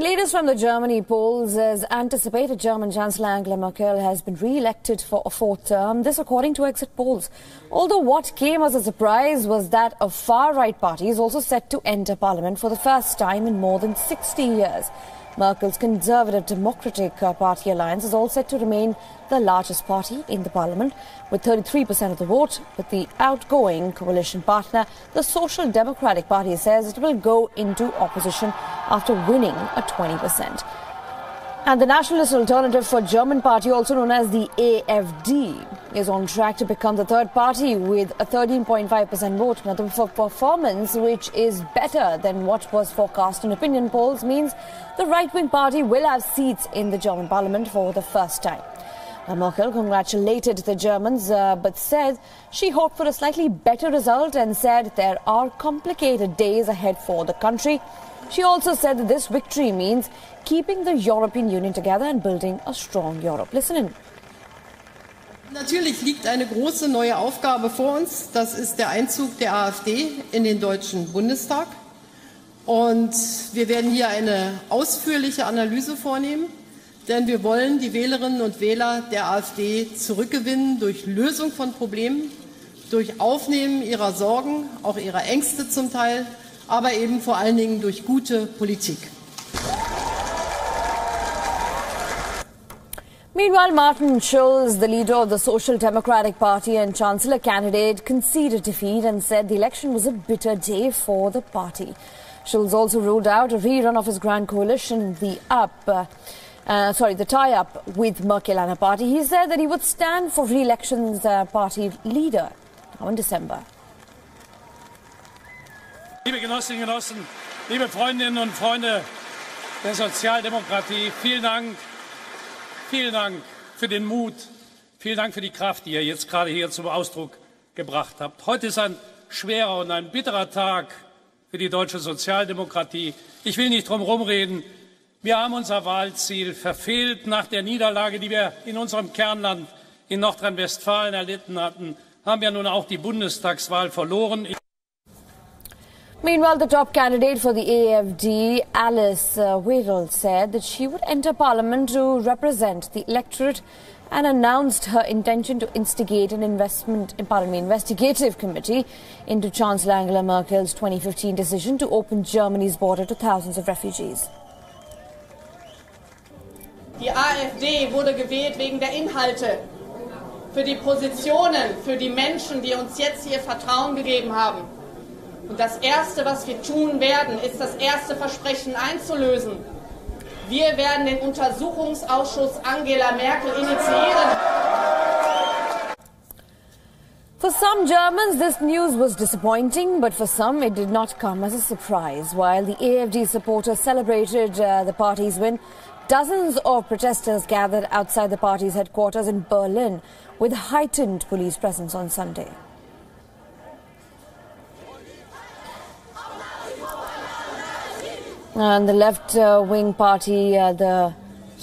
And latest from the Germany polls, as anticipated, German Chancellor Angela Merkel has been re-elected for a fourth term. This according to exit polls. Although what came as a surprise was that a far-right party is also set to enter parliament for the first time in more than 60 years. Merkel's Conservative Democratic Party alliance is all set to remain the largest party in the parliament with 33% of the vote. But the outgoing coalition partner, the Social Democratic Party, says it will go into opposition after winning a 20%. And the Nationalist Alternative for German Party, also known as the AfD, is on track to become the third party with a 13.5% vote. Now, the performance, which is better than what was forecast in opinion polls, means the right-wing party will have seats in the German parliament for the first time. Merkel congratulated the Germans, but said she hoped for a slightly better result and said there are complicated days ahead for the country. She also said that this victory means keeping the European Union together and building a strong Europe. Listen in. Natürlich liegt eine große neue Aufgabe vor uns. Das ist der Einzug der AfD in den Deutschen Bundestag. Und wir werden hier eine ausführliche Analyse vornehmen, denn wir wollen die Wählerinnen und Wähler der AfD zurückgewinnen durch Lösung von Problemen, durch Aufnehmen ihrer Sorgen, auch ihrer Ängste zum Teil, aber eben vor allen Dingen durch gute Politik. Meanwhile, Martin Schulz, the leader of the Social Democratic Party and Chancellor candidate, conceded defeat and said the election was a bitter day for the party. Schulz also ruled out a rerun of his grand coalition, the tie-up with Merkel and her party. He said that he would stand for re-election as party leader now in December. Liebe Genossinnen und Genossen, liebe Freundinnen und Freunde der Sozialdemokratie, vielen Dank für den Mut, vielen Dank für die Kraft, die ihr jetzt gerade hier zum Ausdruck gebracht habt. Heute ist ein schwerer und ein bitterer Tag für die deutsche Sozialdemokratie. Ich will nicht drum herum reden. Wir haben unser Wahlziel verfehlt. Nach der Niederlage, die wir in unserem Kernland in Nordrhein-Westfalen erlitten hatten, haben wir nun auch die Bundestagswahl verloren. Meanwhile, the top candidate for the AfD, Alice Weidel, said that she would enter parliament to represent the electorate and announced her intention to instigate an investigative committee into Chancellor Angela Merkel's 2015 decision to open Germany's border to thousands of refugees. Die AfD wurde gewählt wegen der Inhalte, für die Positionen, für die Menschen, die uns jetzt hier Vertrauen gegeben haben. Und das Erste, was wir tun werden, ist das erste Versprechen einzulösen. Wir werden den Untersuchungsausschuss Angela Merkel initiieren. For some Germans, this news was disappointing, but for some it did not come as a surprise. While the AfD supporters celebrated the party's win, dozens of protesters gathered outside the party's headquarters in Berlin with heightened police presence on Sunday. And the left-wing party, the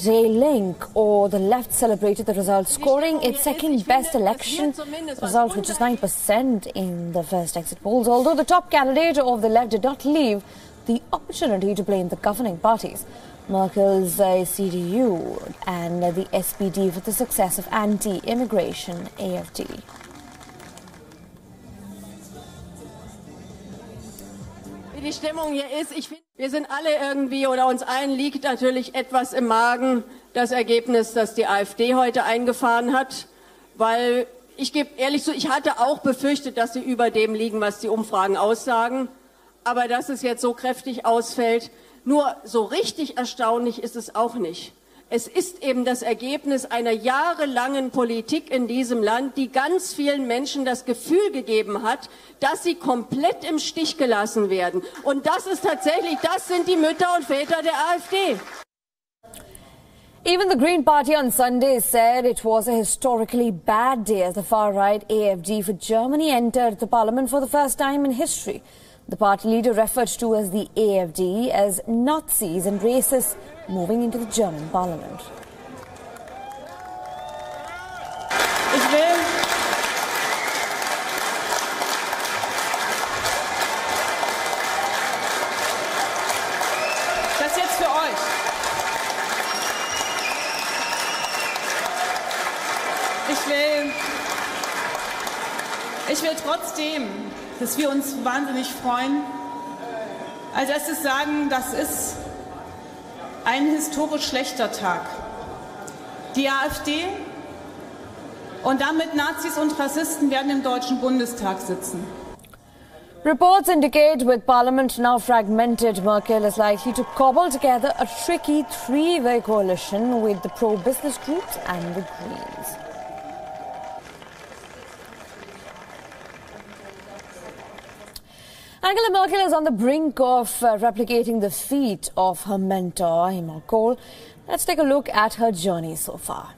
Link, or the left, celebrated the result, scoring its second-best election result, which is 9% in the first exit polls. Although the top candidate of the left did not leave the opportunity to blame the governing parties, Merkel's CDU and the SPD, for the success of anti-immigration AfD. Wie die Stimmung hier ist, ich finde, wir sind alle irgendwie, oder uns allen liegt natürlich etwas im Magen, das Ergebnis, das die AfD heute eingefahren hat, weil ich gebe ehrlich zu, ich hatte auch befürchtet, dass sie über dem liegen, was die Umfragen aussagen, aber dass es jetzt so kräftig ausfällt, nur so richtig erstaunlich ist es auch nicht. Es ist eben das Ergebnis einer jahrelangen Politik in diesem Land, die ganz vielen Menschen das Gefühl gegeben hat, dass sie komplett im Stich gelassen werden. Und das ist tatsächlich, das sind die Mütter und Väter der AfD. Even the Green Party on Sunday said it was a historically bad day as the far-right AfD for Germany entered the parliament for the first time in history. The party leader referred to as the AfD as Nazis and racists moving into the German parliament. Ich will das jetzt für euch. Ich will trotzdem, dass wir uns wahnsinnig freuen, als erstes sagen, das ist ein historisch schlechter Tag. Die AfD und damit Nazis und Rassisten werden im Deutschen Bundestag sitzen. Reports indicate with Parliament now fragmented, Merkel is likely to cobble together a tricky three-way coalition with the pro-business groups and the Greens. Angela Merkel is on the brink of replicating the feat of her mentor, Helmut Kohl. Let's take a look at her journey so far.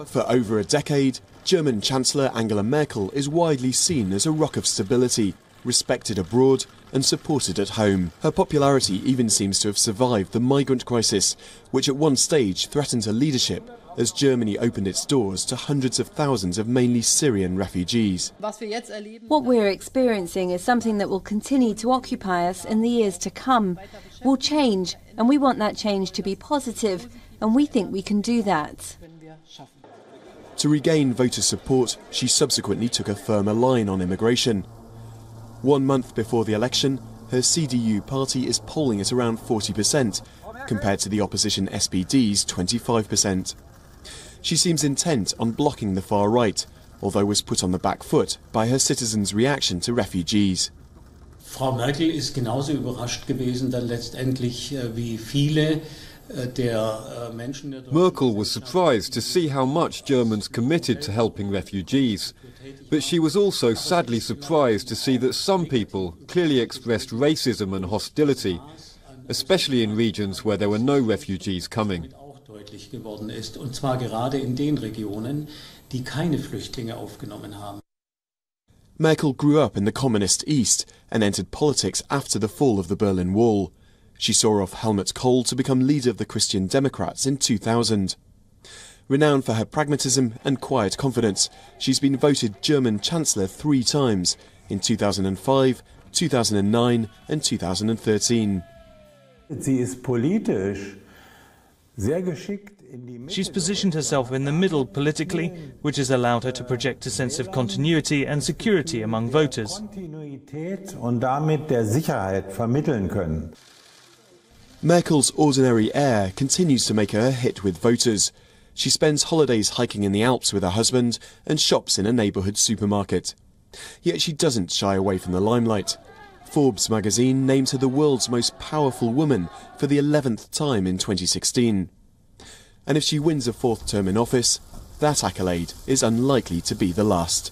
For over a decade, German Chancellor Angela Merkel is widely seen as a rock of stability, respected abroad and supported at home. Her popularity even seems to have survived the migrant crisis, which at one stage threatened her leadership as Germany opened its doors to hundreds of thousands of mainly Syrian refugees. What we're experiencing is something that will continue to occupy us in the years to come. We'll change, and we want that change to be positive, and we think we can do that. To regain voter support, she subsequently took a firmer line on immigration. 1 month before the election, her CDU party is polling at around 40%, compared to the opposition SPD's 25%. She seems intent on blocking the far right, although was put on the back foot by her citizens' reaction to refugees. Frau Merkel ist genauso überrascht gewesen dann letztendlich wie viele der Menschen. Merkel was surprised to see how much Germans committed to helping refugees, but she was also sadly surprised to see that some people clearly expressed racism and hostility, especially in regions where there were no refugees coming. Deutlich geworden ist, und zwar gerade in den Regionen, die keine Flüchtlinge aufgenommen haben. Merkel grew up in the communist East and entered politics after the fall of the Berlin Wall. She saw off Helmut Kohl to become leader of the Christian Democrats in 2000. Renowned for her pragmatism and quiet confidence, she's been voted German Chancellor 3 times, in 2005, 2009 and 2013. Sie ist politisch sehr geschickt. She's positioned herself in the middle politically, which has allowed her to project a sense of continuity and security among voters. Kontinuität und damit der Sicherheit vermitteln können. Merkel's ordinary air continues to make her a hit with voters. She spends holidays hiking in the Alps with her husband and shops in a neighbourhood supermarket. Yet she doesn't shy away from the limelight. Forbes magazine named her the world's most powerful woman for the 11th time in 2016. And if she wins a 4th term in office, that accolade is unlikely to be the last.